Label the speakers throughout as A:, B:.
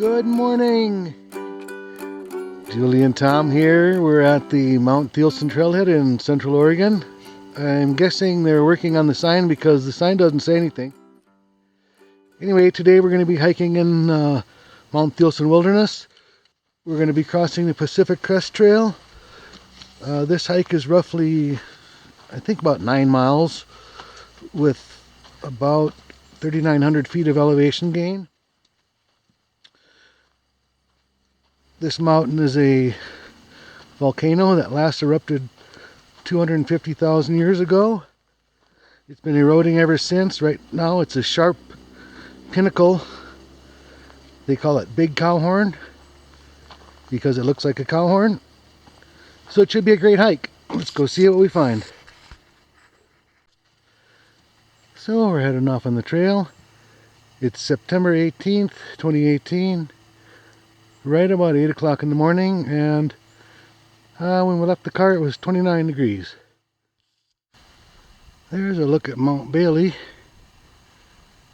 A: Good morning. Julie and Tom here. We're at the Mount Thielsen Trailhead in Central Oregon. I'm guessing they're working on the sign because the sign doesn't say anything. Anyway, today we're going to be hiking in Mount Thielsen Wilderness. We're going to be crossing the Pacific Crest Trail. This hike is roughly, I think, about 9 miles with about 3,900 feet of elevation gain. This mountain is a volcano that last erupted 250,000 years ago. It's been eroding ever since. Right now it's a sharp pinnacle. They call it Big Cow Horn because it looks like a cow horn. So it should be a great hike. Let's go see what we find. So we're heading off on the trail. It's September 18th, 2018. Right about 8 o'clock in the morning, and when we left the car it was 29 degrees. There's a look at Mount Bailey.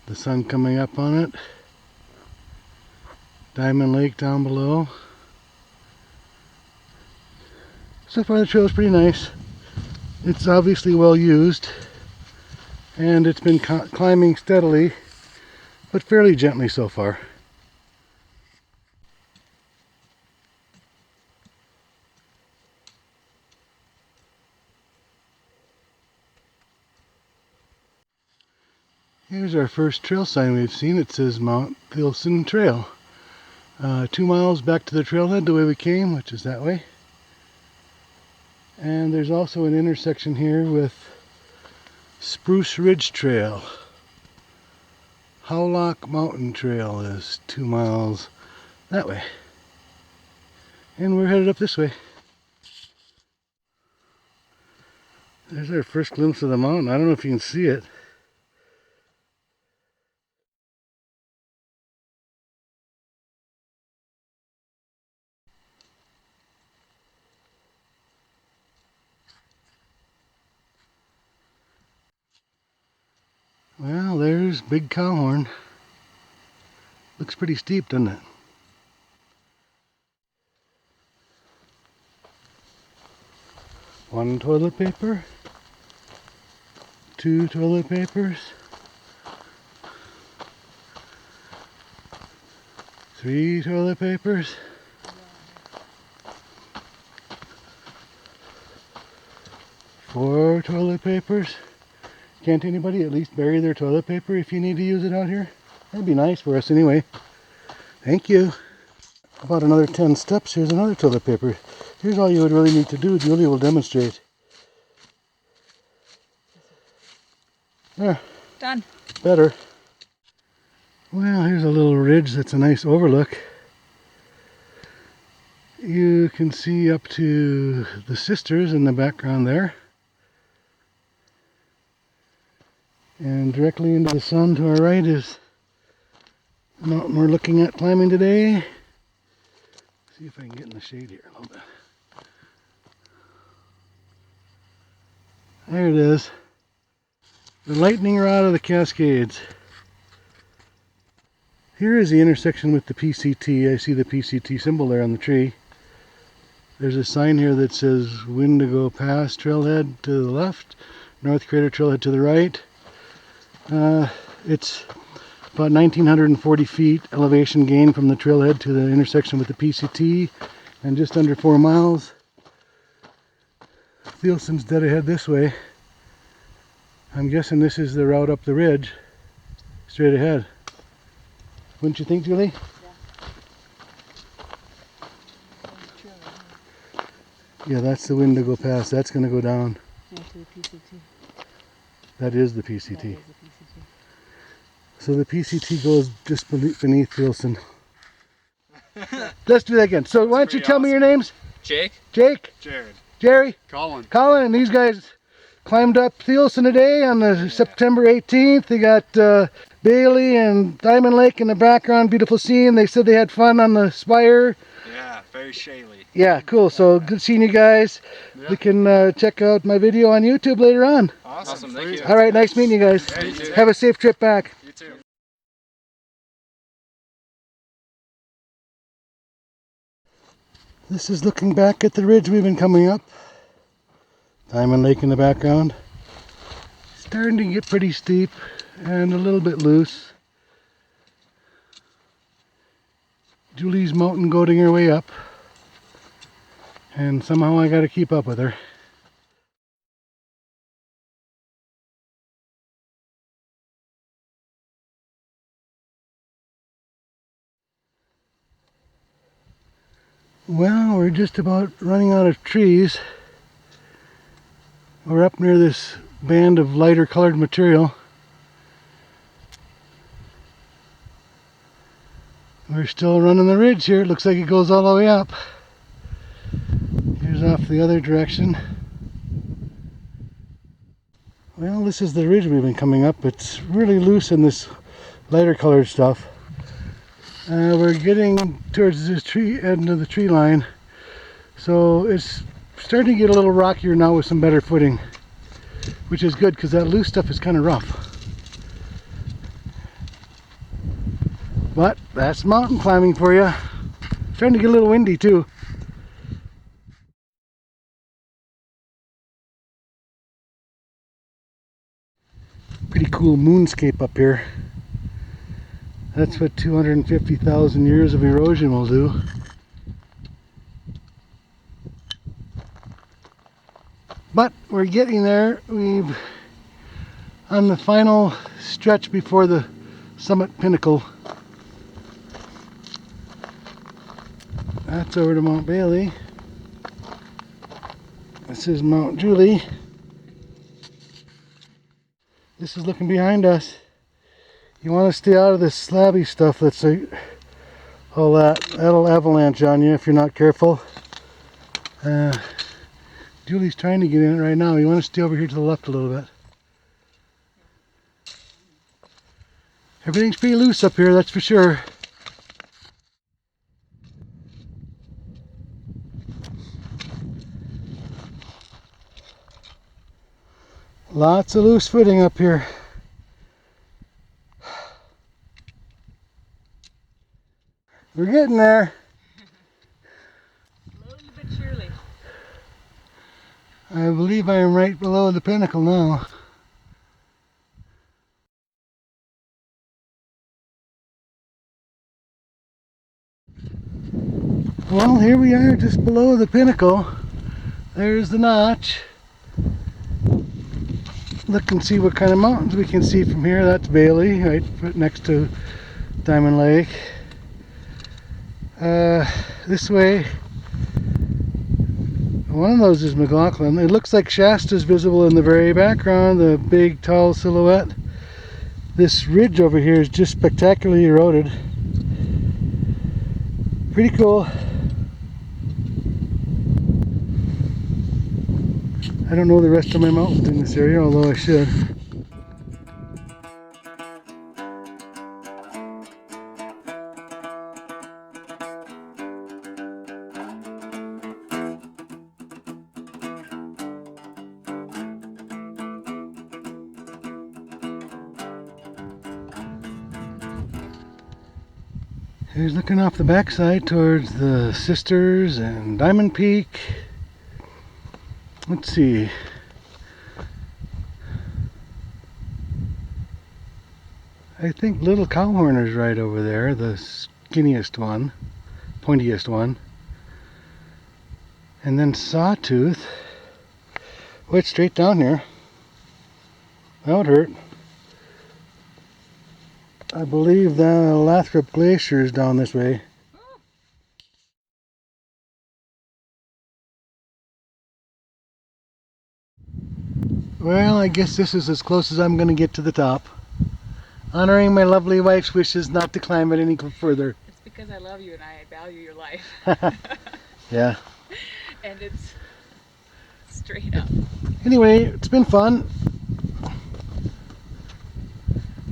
A: The sun coming up on it. Diamond Lake down below. So far the trail is pretty nice. It's obviously well used, and it's been climbing steadily, but fairly gently so far. Here's our first trail sign we've seen. It says Mount Thielsen Trail. 2 miles back to the trailhead the way we came, which is that way. And there's also an intersection here with Spruce Ridge Trail. Howlock Mountain Trail is 2 miles that way. And we're headed up this way. There's our first glimpse of the mountain. I don't know if you can see it. Well, there's Big Cow Horn. Looks pretty steep, doesn't it? One toilet paper. 2 toilet papers. 3 toilet papers. 4 toilet papers. Can't anybody at least bury their toilet paper if you need to use it out here? That'd be nice for us anyway. Thank you. About another 10 steps, here's another toilet paper. Here's all you would really need to do. Julie will demonstrate. There.
B: Done.
A: Better. Well, here's a little ridge that's a nice overlook. You can see up to the sisters in the background there. And directly into the sun to our right is the mountain we're looking at climbing today. See if I can get in the shade here a little bit. There it is. The lightning rod of the Cascades. Here is the intersection with the PCT. I see the PCT symbol there on the tree. There's a sign here that says Windigo Pass Trailhead to the left, North Crater Trailhead to the right. It's about 1,940 feet elevation gain from the trailhead to the intersection with the PCT, and just under 4 miles. Thielsen's dead ahead this way. I'm guessing this is the route up the ridge, straight ahead. Wouldn't you think, Julie? Yeah, that's the Windigo Pass. That's going to go down.
B: Into the PCT.
A: That is the PCT. So the PCT goes just beneath Thielsen. Let's do that again. So why don't you tell me your names?
C: Jake.
A: Jake.
C: Jared.
A: Jerry.
C: Colin.
A: Colin, and these guys climbed up Thielsen today on the September 18th. They got Bailey and Diamond Lake in the background. Beautiful scene. They said they had fun on the spire.
C: Yeah, very shaly.
A: Yeah, cool. So good seeing you guys.
C: Yeah.
A: We can check out my video on YouTube later on.
C: Awesome. Thank you.
A: All right, nice meeting you guys.
C: Yeah, you too.
A: Have a safe trip back.
C: You too.
A: This is looking back at the ridge we've been coming up. Diamond Lake in the background. Starting to get pretty steep and a little bit loose. Julie's mountain goating her way up. And somehow I gotta keep up with her. Well, we're just about running out of trees. We're up near this band of lighter colored material. We're still running the ridge here. It looks like it goes all the way up. Here's off the other direction. Well, this is the ridge we've been coming up. It's really loose in this lighter colored stuff. We're getting towards this tree end of the tree line, so it's starting to get a little rockier now with some better footing, which is good because that loose stuff is kind of rough. But that's mountain climbing for you. Starting to get a little windy too. Pretty cool moonscape up here. That's what 250,000 years of erosion will do. But we're getting there. We've on the final stretch before the summit pinnacle. That's over to Mount Bailey. This is Mount Julie. This is looking behind us. You want to stay out of this slabby stuff that's all that. That'll avalanche on you if you're not careful. Julie's trying to get in it right now. You want to stay over here to the left a little bit. Everything's pretty loose up here, that's for sure. Lots of loose footing up here. We're getting there.
B: Slowly but surely.
A: I believe I am right below the pinnacle now. Well, here we are just below the pinnacle. There's the notch. Look and see what kind of mountains we can see from here. That's Bailey, right next to Diamond Lake. This way, one of those is McLaughlin. It looks like Shasta's visible in the very background, the big tall silhouette. This ridge over here is just spectacularly eroded. Pretty cool. I don't know the rest of my mountains in this area, although I should. Here's looking off the backside towards the Sisters and Diamond Peak. Let's see. I think Little Cowhorner's right over there, the skinniest one, pointiest one. And then Sawtooth. Oh, it's straight down here. That would hurt. I believe the Lathrop Glacier is down this way. Well, I guess this is as close as I'm going to get to the top. Honoring my lovely wife's wishes not to climb it any further.
B: It's because I love you and I value your life.
A: Yeah.
B: And it's straight up.
A: Anyway, it's been fun.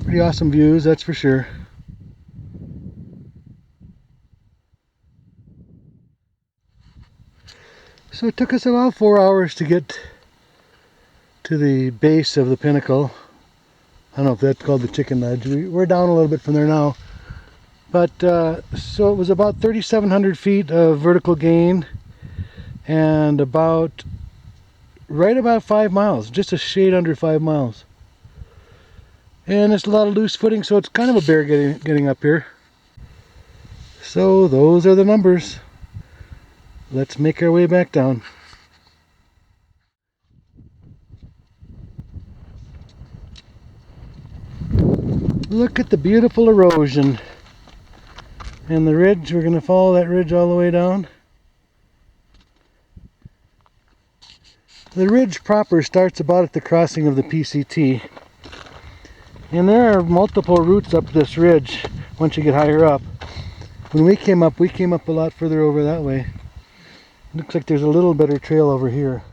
A: Pretty awesome views, that's for sure. So it took us about 4 hours to get to the base of the pinnacle. I don't know if that's called the Chicken Ledge. We're down a little bit from there now. But so it was about 3,700 feet of vertical gain and right about 5 miles, just a shade under 5 miles. And it's a lot of loose footing, so it's kind of a bear getting up here. So those are the numbers. Let's make our way back down. Look at the beautiful erosion. And the ridge, we're going to follow that ridge all the way down. The ridge proper starts about at the crossing of the PCT. And there are multiple routes up this ridge once you get higher up. When we came up a lot further over that way. Looks like there's a little better trail over here.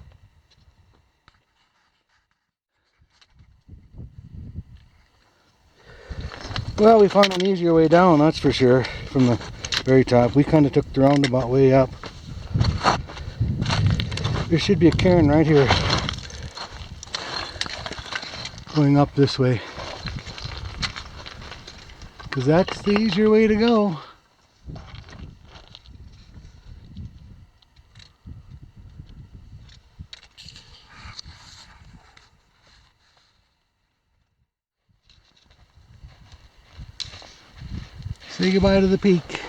A: Well, we found an easier way down, that's for sure, from the very top. We kind of took the roundabout way up. There should be a cairn right here going up this way, because that's the easier way to go. Say goodbye to the peak.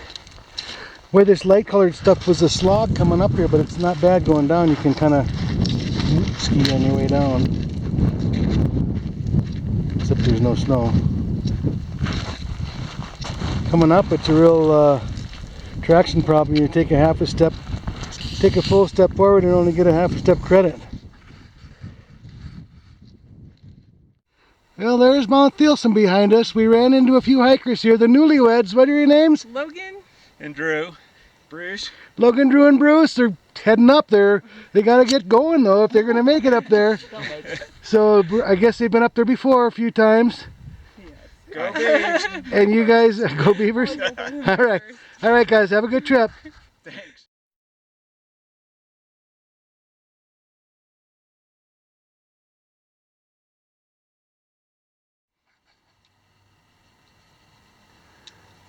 A: Where this light colored stuff was a slog coming up here, but it's not bad going down. You can kind of ski on your way down. Except there's no snow. Coming up, it's a real traction problem. You take a full step forward and only get a half a step credit. Well, there's Mount Thielsen behind us. We ran into a few hikers here, the newlyweds. What are your names?
B: Logan?
C: And Drew. Bruce.
A: Logan, Drew, and Bruce. They're heading up there. They got to get going, though, if they're going to make it up there. So I guess they've been up there before a few times.
C: Go Beavs.
A: And you guys, go Beavers? All right. All right, guys. Have a good trip.
C: Thanks.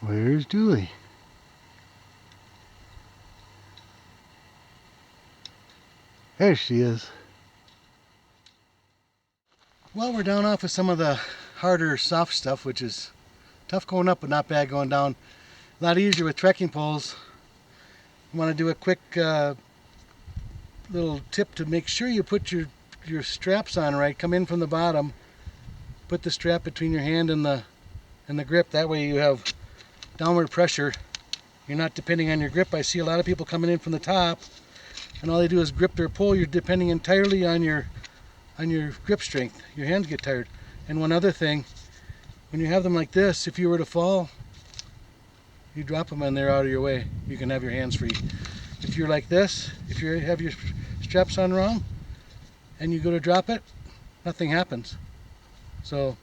A: Where's Julie? There she is. Well, we're down off of some of the harder soft stuff, which is tough going up but not bad going down. A lot easier with trekking poles. I want to do a quick little tip to make sure you put your straps on right. Come in from the bottom, put the strap between your hand and the grip. That way you have downward pressure. You're not depending on your grip. I see a lot of people coming in from the top and all they do is grip their pole. You're depending entirely on your grip strength. Your hands get tired. And one other thing, when you have them like this, if you were to fall, you drop them and they're out of your way. You can have your hands free. If you're like this, if you have your straps on wrong and you go to drop it, nothing happens. So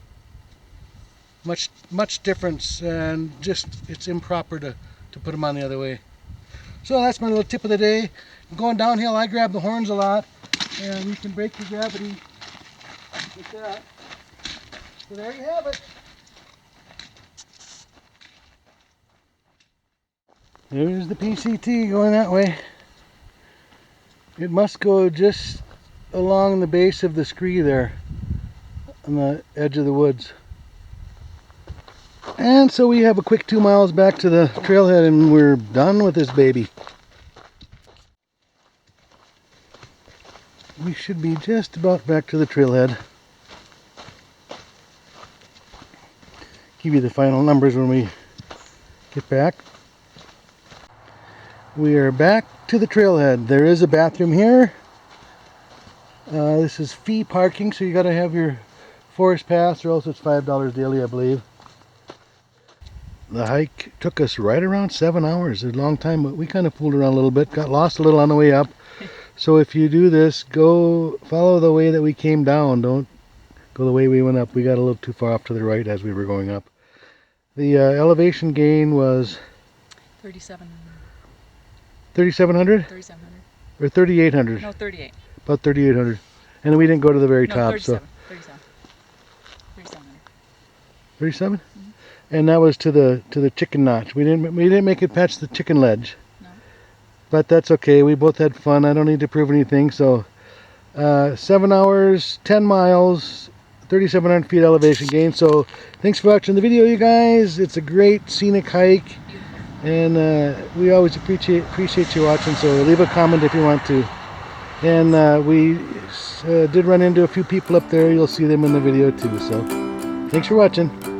A: much difference, and just it's improper to put them on the other way. So that's my little tip of the day. Going downhill, I grab the horns a lot, and you can break your gravity with that. So there you have it. There's the PCT going that way. It must go just along the base of the scree there on the edge of the woods. And so we have a quick 2 miles back to the trailhead and we're done with this baby. We should be just about back to the trailhead. Give you the final numbers when we get back. We are back to the trailhead. There is a bathroom here. This is fee parking, so you got to have your forest pass or else it's $5 daily, I believe. The hike took us right around 7 hours, a long time, but we kind of fooled around a little bit, got lost a little on the way up. So if you do this, go follow the way that we came down. Don't go the way we went up. We got a little too far off to the right as we were going up. The elevation gain was
B: 3,700.
A: 3,700?
B: 3,700.
A: Or 3,800?
B: No, 38.
A: About 3,800. And then we didn't go to the very
B: No,
A: top.
B: 37.
A: So
B: 37. 3,700.
A: 37? and that was to the chicken notch. We didn't make it past the chicken ledge.
B: No.
A: But that's okay. We both had fun. I don't need to prove anything. So 7 hours, 10 miles, 3,700 feet elevation gain. So thanks for watching the video, you guys. It's a great scenic hike, and we always appreciate you watching. So leave a comment if you want to. And we did run into a few people up there. You'll see them in the video too. So thanks for watching.